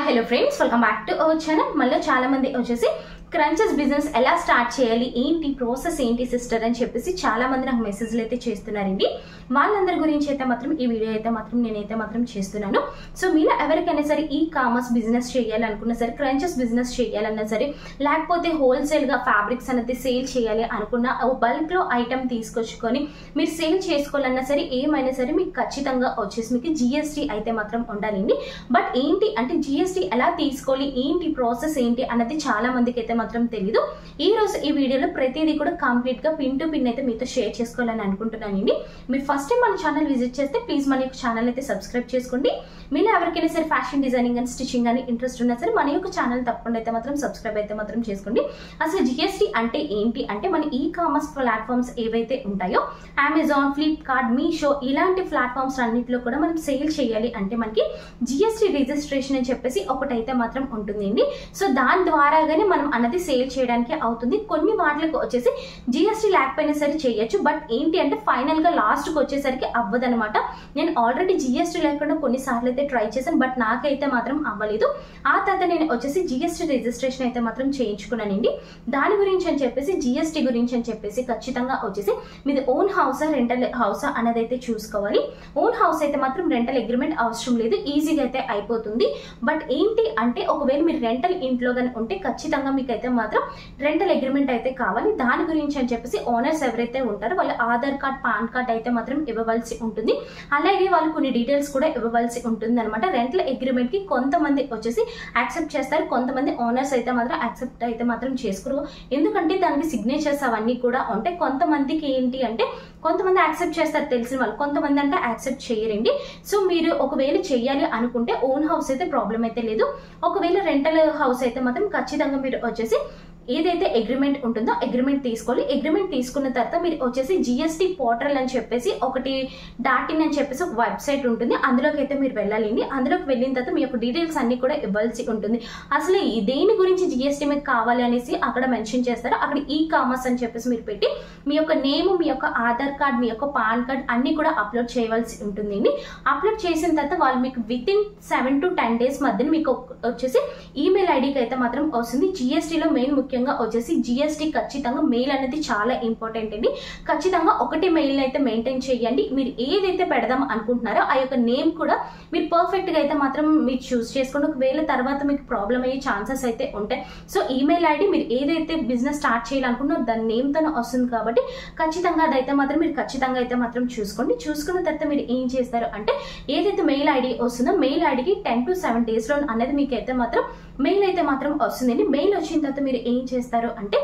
Hi hello friends, welcome back to our channel. మళ్ళీ చాలా మంది వచ్చేసి క్రంచెస్ బిజినెస్ ఎలా స్టార్ట్ చేయాలి, ఏంటి ప్రాసెస్ ఏంటి సిస్టర్ అని చెప్పేసి చాలా మంది నాకు మెసేజ్లు అయితే చేస్తున్నారండి. వాళ్ళందరి గురించి అయితే మాత్రం ఈ వీడియో అయితే మాత్రం నేనైతే మాత్రం చేస్తున్నాను. సో మీలో ఎవరికైనా సరే ఈ కామర్స్ బిజినెస్ చేయాలనుకున్నా సరే, క్రంచెస్ బిజినెస్ చేయాలన్నా సరే, లేకపోతే హోల్సేల్గా ఫ్యాబ్రిక్స్ అనేది సేల్ చేయాలి అనుకున్న బల్క్లో ఐటమ్ తీసుకొచ్చుకొని మీరు సేల్ చేసుకోవాలన్నా సరే, ఏమైనా సరే మీకు ఖచ్చితంగా వచ్చేసి మీకు జిఎస్టీ అయితే మాత్రం ఉండాలండి. బట్ ఏంటి అంటే జిఎస్టీ ఎలా తీసుకోవాలి, ఏంటి ప్రాసెస్ ఏంటి అన్నది చాలా మందికి అయితే మాత్రం తెలీదు. ఈ రోజు ఈ వీడియోలో ప్రతిదీ కూడా కంప్లీట్ గా పిన్ టు పిన్ అయితే మీతో షేర్ చేసుకోవాలని అనుకుంటున్నానండి. మీరు ఫస్ట్ టైం మన ఛానల్ విజిట్ చేస్తే ప్లీజ్ మన యొక్క ఛానల్ అయితే సబ్స్క్రైబ్ చేసుకోండి. మీరు ఎవరికైనా సరే ఫ్యాషన్ డిజైనింగ్ అండ్ స్టిచింగ్ అని ఇంట్రెస్ట్ ఉన్నా సరే మన యొక్క ఛానల్ తప్పకుండా అయితే మాత్రం సబ్స్క్రైబ్ అయితే మాత్రం చేసుకోండి. అసలు జిఎస్టీ అంటే ఏంటి అంటే, మన ఈ కామర్స్ ప్లాట్ఫామ్స్ ఏవైతే ఉంటాయో అమెజాన్, ఫ్లిప్కార్ట్, మీషో ఇలాంటి ప్లాట్ఫామ్స్ అన్నింటిలో కూడా మనం సేల్ చేయాలి అంటే మనకి జిఎస్టీ రిజిస్ట్రేషన్ అని చెప్పేసి ఒకటైతే మాత్రం ఉంటుందండి. సో దాని ద్వారాగానే మనం అన్నది సేల్ చేయడానికి అవుతుంది. కొన్ని వాటికి వచ్చేసి జిఎస్టీ లేకపోయినా సరే చేయొచ్చు. బట్ ఏంటి అంటే ఫైనల్ గా లాస్ట్ కి వచ్చేసరికి అవ్వదనమాట. నేను ఆల్రెడీ జిఎస్టీ లేకుండా కొన్నిసార్లు అయితే ట్రై చేశాను, బట్ నాకైతే మాత్రం అవ్వలేదు. ఆ తర్వాత నేను వచ్చేసి జిఎస్టీ రిజిస్ట్రేషన్ అయితే మాత్రం చేయించుకున్నానండి. దాని గురించి అని చెప్పేసి, జిఎస్టీ గురించి అని చెప్పేసి ఖచ్చితంగా వచ్చేసి మీది ఓన్ హౌసా రెంటల్ హౌసా అనేది అయితే చూసుకోవాలి. ఓన్ హౌస్ అయితే మాత్రం రెంటల్ అగ్రిమెంట్ అవసరం లేదు, ఈజీగా అయితే అయిపోతుంది. బట్ ఏంటి అంటే ఒకవేళ మీరు రెంటల్ ఇంట్లో కానీ ఉంటే ఖచ్చితంగా మీకు అయితే మాత్రం రెంటల్ అగ్రిమెంట్ అయితే కావాలి. దాని గురించి అని చెప్పేసి ఓనర్స్ ఎవరైతే ఉంటారో వాళ్ళ ఆధార్ కార్డ్, పాన్ కార్డ్ అయితే మాత్రం ఇవ్వవలసి ఉంటుంది. అలాగే వాళ్ళు కొన్ని డీటెయిల్స్ కూడా ఇవ్వవలసి ఉంటుంది అనమాట. రెంటల్ అగ్రిమెంట్ కి కొంతమంది వచ్చేసి యాక్సెప్ట్ చేస్తారు, కొంతమంది ఓనర్స్ అయితే మాత్రం యాక్సెప్ట్ అయితే మాత్రం చేసుకోరు. ఎందుకంటే దానికి సిగ్నేచర్స్ అవన్నీ కూడా ఉంటాయి. కొంతమందికి ఏంటి అంటే కొంతమంది యాక్సెప్ట్ చేస్తారు తెలిసిన వాళ్ళు, కొంతమంది అంటే యాక్సెప్ట్ చేయరండి. సో మీరు ఒకవేళ చేయాలి అనుకుంటే ఓన్ హౌస్ అయితే ప్రాబ్లం అయితే లేదు. ఒకవేళ రెంటల్ హౌస్ అయితే మాత్రం ఖచ్చితంగా మీరు వచ్చేసి ఏదైతే అగ్రిమెంట్ ఉంటుందో అగ్రిమెంట్ తీసుకోవాలి. అగ్రిమెంట్ తీసుకున్న తర్వాత మీరు వచ్చేసి జిఎస్టీ పోర్టల్ అని చెప్పేసి ఒకటి .in అని చెప్పేసి ఒక వెబ్సైట్ ఉంటుంది, అందులోకి అయితే మీరు వెళ్ళాలండి. అందులోకి వెళ్ళిన తర్వాత మీ యొక్క డీటెయిల్స్ అన్ని కూడా ఇవ్వాల్సి ఉంటుంది. అసలు దేని గురించి జిఎస్టీ మీకు కావాలి అనేసి అక్కడ మెన్షన్ చేస్తారు. అక్కడ ఈ కామర్స్ అని చెప్పేసి మీరు పెట్టి మీ యొక్క నేమ్, మీ యొక్క ఆధార్ కార్డ్, మీ యొక్క పాన్ కార్డ్ అన్ని కూడా అప్లోడ్ చేయవలసి ఉంటుందండి. అప్లోడ్ చేసిన తర్వాత వాళ్ళు మీకు విత్ ఇన్ 7 to 10 days మధ్యన మీకు వచ్చేసి ఈమెయిల్ ఐడికి అయితే మాత్రం వస్తుంది. జిఎస్టీలో మెయిన్ ముఖ్యంగా వచ్చేసి జిఎస్టీ ఖచ్చితంగా మెయిల్ అనేది చాలా ఇంపార్టెంట్ అండి. ఖచ్చితంగా ఒకటి మెయిల్ అయితే మెయింటైన్ చేయండి. మీరు ఏదైతే పెడదాం అనుకుంటున్నారో ఆ యొక్క నేమ్ కూడా మీరు పర్ఫెక్ట్ గా అయితే మాత్రం మీరు చూస్ చేసుకోండి. ఒకవేళ తర్వాత మీకు ప్రాబ్లం అయ్యే ఛాన్సెస్ అయితే ఉంటాయి. సో ఈమెయిల్ ఐడి మీరు ఏదైతే బిజినెస్ స్టార్ట్ చేయాలనుకుంటున్నారో దాని నేమ్ తోనే వస్తుంది కాబట్టి ఖచ్చితంగా అదైతే మాత్రం మీరు ఖచ్చితంగా అయితే మాత్రం చూసుకోండి. చూసుకున్న తర్వాత మీరు ఏం చేస్తారు అంటే, ఏదైతే మెయిల్ ఐడి వస్తుందో మెయిల్ ఐడికి 10 to 7 days లో అనేది మీకు అయితే మాత్రం మెయిల్ అయితే మాత్రం వస్తుందండి. మెయిల్ వచ్చిన తర్వాత మీరు ఏం చేస్తారు అంటే,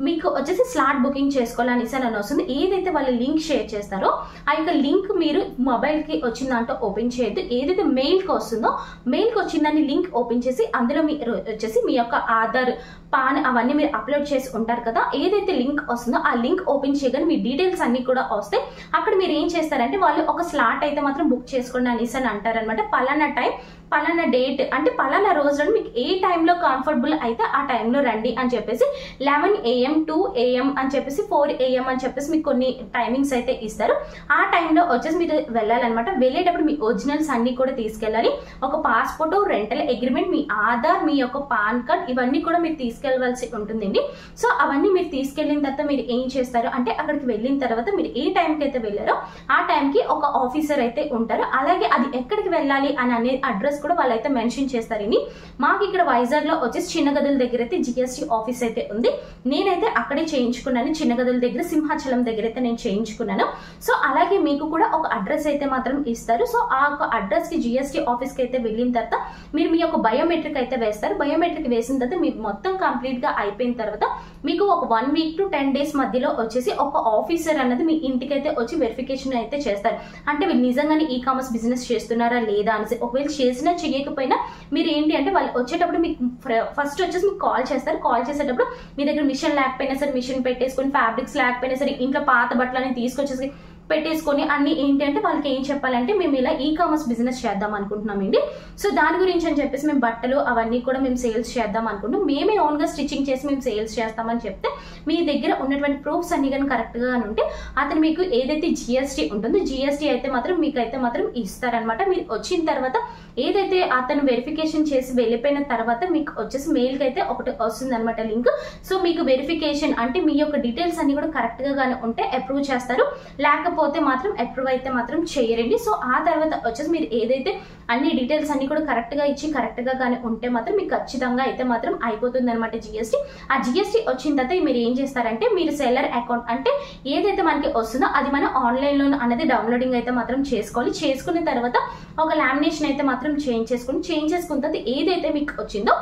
మీకు వచ్చేసి స్లాట్ బుకింగ్ చేసుకోవాలనేసి అని వస్తుంది. ఏదైతే వాళ్ళు లింక్ షేర్ చేస్తారో ఆ యొక్క లింక్ మీరు మొబైల్ కి వచ్చిన దాంట్లో ఓపెన్ చేయొద్దు. ఏదైతే మెయిల్ కి వస్తుందో మెయిల్ కి వచ్చిందాన్ని లింక్ ఓపెన్ చేసి అందులో మీరు వచ్చేసి మీ యొక్క ఆధార్, పాన్ అవన్నీ మీరు అప్లోడ్ చేసి ఉంటారు కదా. ఏదైతే లింక్ వస్తుందో ఆ లింక్ ఓపెన్ చేయగానే మీ డీటెయిల్స్ అన్ని కూడా వస్తాయి. అక్కడ మీరు ఏం చేస్తారంటే, వాళ్ళు ఒక స్లాట్ అయితే మాత్రం బుక్ చేసుకోండి అనేసి అని అంటారనమాట. పలానా టైం, పలానా డేట్ అంటే పలానా రోజు మీకు ఏ టైంలో కంఫర్టబుల్ అయితే ఆ టైంలో రండి అని చెప్పేసి 11 AM, 2 AM అని చెప్పేసి 4 AM అని చెప్పేసి మీకు కొన్ని టైమింగ్స్ అయితే ఇస్తారు. ఆ టైంలో వచ్చేసి మీరు వెళ్ళాలన్నమాట. వెళ్ళేటప్పుడు మీ ఒరిజినల్స్ అన్ని కూడా తీసుకెళ్ళాలి. ఒక పాస్పోర్ట్, రెంటల్ అగ్రిమెంట్, మీ ఆధార్, మీ యొక్క పాన్ కార్డ్ ఇవన్నీ కూడా మీరు తీసుకెళ్ళవలసి ఉంటుందండి. సో అవన్నీ మీరు తీసుకెళ్ళిన తర్వాత మీరు ఏం చేస్తారు అంటే, అక్కడికి వెళ్ళిన తర్వాత మీరు ఏ టైంకి అయితే వెళ్ళారో ఆ టైంకి ఒక ఆఫీసర్ అయితే ఉంటారు. అలాగే అది ఎక్కడికి వెళ్ళాలి అని అనే అడ్రస్ కూడా వాళ్ళైతే మెన్షన్ చేస్తారండి. మాకు ఇక్కడ వైజాగ్ లో వచ్చేసి చిన్నగదుల దగ్గర అయితే జిఎస్టీ ఆఫీస్ అయితే ఉంది. నేనైతే అక్కడే చేయించుకున్నాను. చిన్నగదుల దగ్గర, సింహాచలం దగ్గర అయితే నేను చేయించుకున్నాను. సో అలాగే మీకు కూడా ఒక అడ్రస్ అయితే మాత్రం ఇస్తారు. సో ఆ ఒక అడ్రస్ కి జిఎస్టీ ఆఫీస్ కి అయితే వెళ్ళిన తర్వాత మీరు మీ యొక్క బయోమెట్రిక్ అయితే వేస్తారు. బయోమెట్రిక్ వేసిన తర్వాత మీకు మొత్తం కంప్లీట్ గా అయిపోయిన తర్వాత మీకు ఒక 1 week to 10 days మధ్యలో వచ్చేసి ఒక ఆఫీసర్ అన్నది మీ ఇంటికి అయితే వచ్చి వెరిఫికేషన్ అయితే చేస్తారు. అంటే మీరు నిజంగానే ఈ కామర్స్ బిజినెస్ చేస్తున్నారా లేదా అనేసి. ఒకవేళ చేసినా చేయకపోయినా మీరు ఏంటి అంటే, వాళ్ళు వచ్చేటప్పుడు మీకు ఫస్ట్ వచ్చేసి మీకు కాల్ చేస్తారు. కాల్ చేసేటప్పుడు మీ దగ్గర మిషన్ లేకపోయినా సరే మిషన్ పెట్టేసుకొని, ఫ్యాబ్రిక్స్ లేకపోయినా సరే ఇంట్లో పాత బట్టలని తీసుకొచ్చేసి పెట్టేసుకొని అన్ని ఏంటి అంటే వాళ్ళకి ఏం చెప్పాలంటే మేము ఇలా ఈ కామర్స్ బిజినెస్ చేద్దాం అనుకుంటున్నామండి. సో దాని గురించి అని చెప్పేసి మేము బట్టలు అవన్నీ కూడా మేము సేల్స్ చేద్దాం అనుకుంటున్నాం. మేమే ఓన్గా స్టిచ్చింగ్ చేసి మేము సేల్స్ చేస్తామని చెప్తే మీ దగ్గర ఉన్నటువంటి ప్రూఫ్స్ అన్ని కానీ కరెక్ట్గా ఉంటే అతను మీకు ఏదైతే జిఎస్టీ ఉంటుందో జిఎస్టీ అయితే మాత్రం మీకైతే మాత్రం ఇస్తారనమాట. మీరు వచ్చిన తర్వాత ఏదైతే అతను వెరిఫికేషన్ చేసి వెళ్ళిపోయిన తర్వాత మీకు వచ్చేసి మెయిల్కి అయితే ఒకటి వస్తుంది అనమాట లింక్. సో మీకు వెరిఫికేషన్ అంటే మీ యొక్క డీటెయిల్స్ అన్ని కూడా కరెక్ట్గా కానీ ఉంటే అప్రూవ్ చేస్తారు, లేకపోతే మాత్రం అప్రూవ్ అయితే మాత్రం చేయరండి. సో ఆ తర్వాత వచ్చేసి మీరు ఏదైతే అన్ని డీటెయిల్స్ అన్ని కూడా కరెక్ట్గా ఇచ్చి కరెక్ట్గా కానీ ఉంటే మాత్రం మీకు ఖచ్చితంగా అయితే మాత్రం అయిపోతుంది అనమాట జిఎస్టీ. ఆ జిఎస్టీ వచ్చిన తర్వాత మీరు ఏం చేస్తారంటే మీరు సెల్లర్ అకౌంట్ అంటే ఏదైతే మనకి వస్తుందో అది మనం ఆన్లైన్లో అనేది డౌన్లోడింగ్ అయితే మాత్రం చేసుకోవాలి. చేసుకున్న తర్వాత ఒక లామినేషన్ అయితే మాత్రం చేంజ్ చేసుకున్న తర్వాత ఏదైతే మీకు వచ్చిందో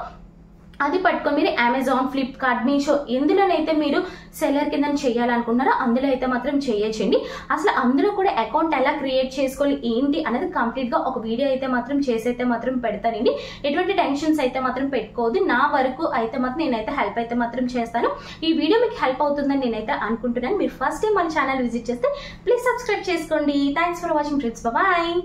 అది పట్టుకొని మీరు అమెజాన్, ఫ్లిప్కార్ట్, మీషో ఎందులోనైతే మీరు సెల్లర్ కింద చేయాలనుకుంటున్నారో అందులో అయితే మాత్రం చేయొచ్చండి. అసలు అందులో కూడా అకౌంట్ ఎలా క్రియేట్ చేసుకోవాలి ఏంటి అనేది కంప్లీట్గా ఒక వీడియో అయితే మాత్రం చేసి అయితే మాత్రం పెడతానండి. ఎటువంటి టెన్షన్స్ అయితే మాత్రం పెట్టుకోవద్దు. నా వరకు అయితే మాత్రం నేనైతే హెల్ప్ అయితే మాత్రం చేస్తాను. ఈ వీడియో మీకు హెల్ప్ అవుతుందని నేనైతే అనుకుంటున్నాను. మీరు ఫస్ట్ టైం మన ఛానల్ విజిట్ చేస్తే ప్లీజ్ సబ్స్క్రైబ్ చేసుకోండి. Thanks for watching friends. Bye.